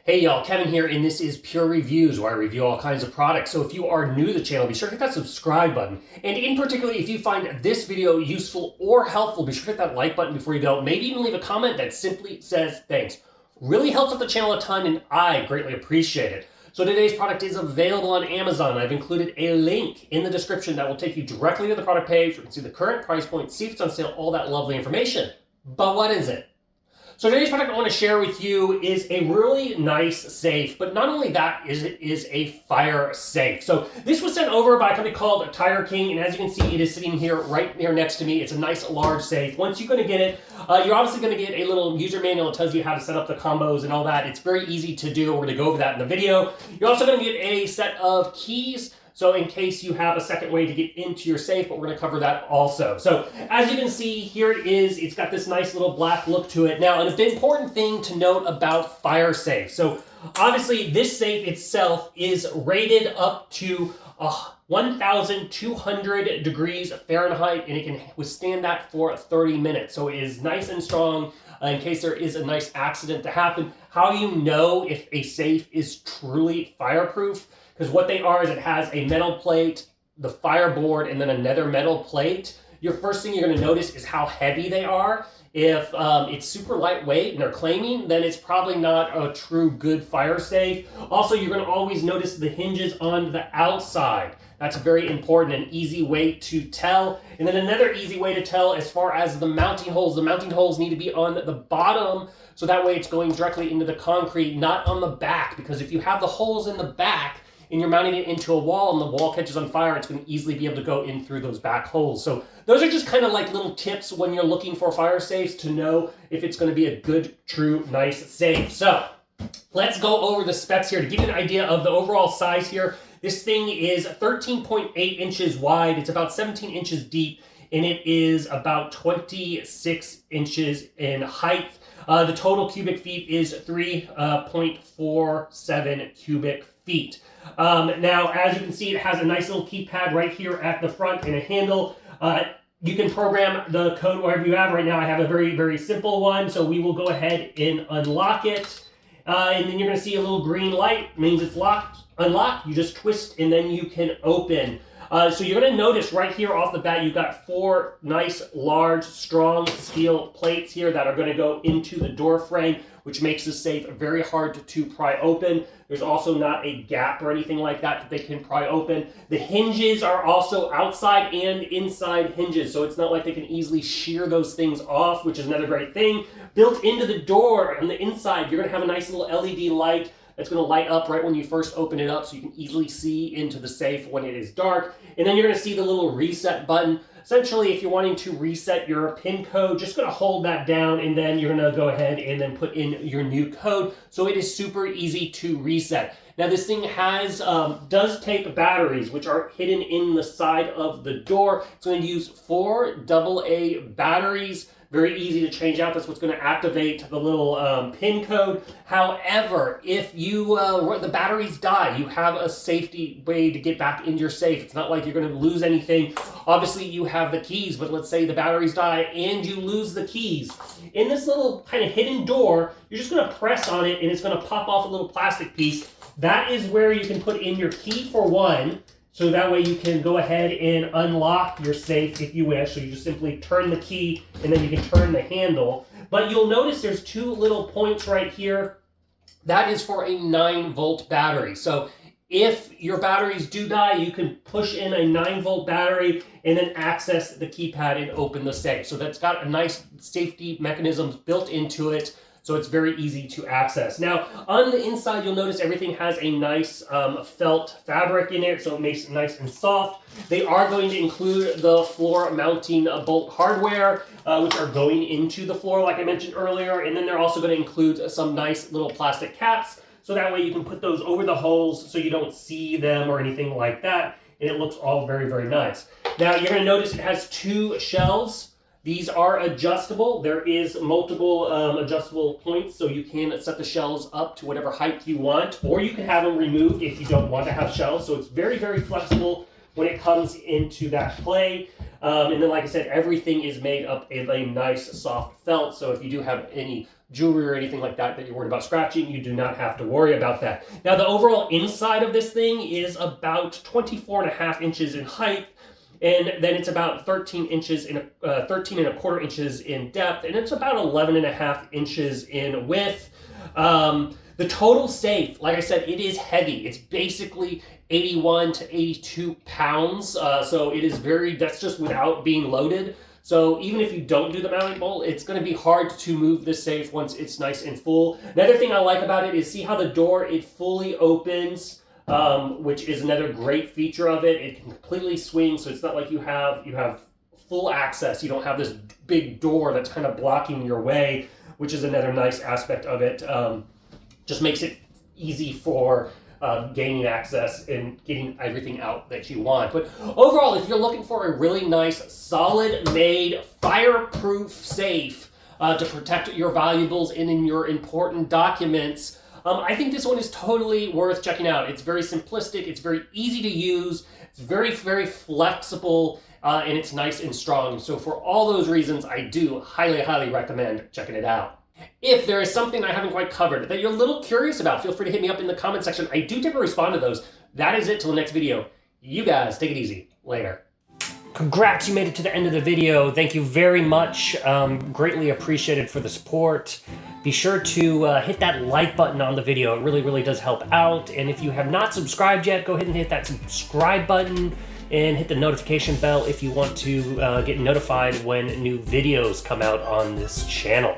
Hey y'all, Kevin here, and this is Pure Reviews, where I review all kinds of products. So if you are new to the channel, be sure to hit that subscribe button. And in particular, if you find this video useful or helpful, be sure to hit that like button before you go. Maybe even leave a comment that simply says thanks. Really helps out the channel a ton, and I greatly appreciate it. So today's product is available on Amazon. I've included a link in the description that will take you directly to the product page. You can see the current price point, see if it's on sale, all that lovely information. But what is it? So today's product I want to share with you is a really nice safe, but not only that, it is a fire safe. So this was sent over by a company called TIGERKING, and as you can see, it is sitting here right here next to me. It's a nice large safe. Once you're going to get it, you're obviously going to get a little user manual that tells you how to set up the combos and all that. It's very easy to do. We're going to go over that in the video. You're also going to get a set of keys, so in case you have a second way to get into your safe, but we're going to cover that also. So as you can see, here it is. It's got this nice little black look to it. Now, an important thing to note about fire safes. So obviously, this safe itself is rated up to 1,200 degrees Fahrenheit, and it can withstand that for 30 minutes. So it is nice and strong in case there is a nice accident to happen. How do you know if a safe is truly fireproof? Because what they are is it has a metal plate, the fireboard, and then another metal plate. Your first thing you're going to notice is how heavy they are. If it's super lightweight and they're claiming, then it's probably not a true good fire safe. Also, you're going to always notice the hinges on the outside. That's very important, an easy way to tell. And then another easy way to tell as far as the mounting holes need to be on the bottom, so that way it's going directly into the concrete, not on the back. Because if you have the holes in the back, and you're mounting it into a wall and the wall catches on fire, it's going to easily be able to go in through those back holes. So those are just kind of like little tips when you're looking for fire safes to know if it's going to be a good, true, nice safe. So let's go over the specs here to give you an idea of the overall size here. This thing is 13.8 inches wide. It's about 17 inches deep, and it is about 26 inches in height. The total cubic feet is 3.47 cubic feet. Now, as you can see, it has a nice little keypad right here at the front and a handle. You can program the code wherever you have. Right now, I have a very, very simple one, so we will go ahead and unlock it. And then you're going to see a little green light. It means it's locked. Unlocked, you just twist, and then you can open. So you're going to notice right here off the bat, you've got 4 nice, large, strong steel plates here that are going to go into the door frame, which makes the safe very hard to pry open. There's also not a gap or anything like that that they can pry open. The hinges are also outside and inside hinges, so it's not like they can easily shear those things off, which is another great thing. Built into the door on the inside, you're going to have a nice little LED light that's going to light up right when you first open it up, so you can easily see into the safe when it is dark. And then you're going to see the little reset button. Essentially, if you're wanting to reset your PIN code, just going to hold that down, and then you're going to go ahead and then put in your new code. So it is super easy to reset. Now, this thing does take batteries, which are hidden in the side of the door. It's going to use 4 AA batteries. Very easy to change out. That's what's going to activate the little PIN code. However, if the batteries die, you have a safety way to get back into your safe. It's not like you're going to lose anything. Obviously, you have the keys, but let's say the batteries die and you lose the keys. In this little kind of hidden door, you're just going to press on it and it's going to pop off a little plastic piece. That is where you can put in your key for one. So that way you can go ahead and unlock your safe if you wish. So you just simply turn the key and then you can turn the handle. But you'll notice there's 2 little points right here. That is for a 9-volt battery. So if your batteries do die, you can push in a 9-volt battery and then access the keypad and open the safe. So that's got a nice safety mechanisms built into it. So it's very easy to access. Now, on the inside, you'll notice everything has a nice felt fabric in it, so it makes it nice and soft. They are going to include the floor mounting bolt hardware, which are going into the floor, like I mentioned earlier. And then they're also going to include some nice little plastic caps, so that way you can put those over the holes so you don't see them or anything like that. And it looks all very, very nice. Now, you're going to notice it has 2 shelves. These are adjustable. There is multiple adjustable points, so you can set the shelves up to whatever height you want, or you can have them removed if you don't want to have shelves. So it's very, very flexible when it comes into that play. And then, like I said, everything is made up of a nice soft felt. So if you do have any jewelry or anything like that you're worried about scratching, you do not have to worry about that. Now, the overall inside of this thing is about 24.5 inches in height, and then it's about 13 and a quarter inches in depth, and it's about 11.5 inches in width. The total safe, like I said, it is heavy. It's basically 81 to 82 pounds. So it is that's just without being loaded. So even if you don't do the mounting bolt, it's going to be hard to move this safe once it's nice and full. Another thing I like about it is see how the door, it fully opens, which is another great feature of it. It can completely swing, so it's not like you have full access. You don't have this big door that's kind of blocking your way, which is another nice aspect of it. Just makes it easy for gaining access and getting everything out that you want. But overall, if you're looking for a really nice, solid-made, fireproof safe to protect your valuables and in your important documents, I think this one is totally worth checking out. It's very simplistic, it's very easy to use, it's very, very flexible, and it's nice and strong. So for all those reasons, I do highly, highly recommend checking it out. If there is something I haven't quite covered that you're a little curious about, feel free to hit me up in the comment section. I do typically respond to those. That is it till the next video. You guys take it easy. Later. Congrats, you made it to the end of the video. Thank you very much. Greatly appreciated for the support. Be sure to hit that like button on the video. It really, really does help out. And if you have not subscribed yet, go ahead and hit that subscribe button and hit the notification bell if you want to get notified when new videos come out on this channel.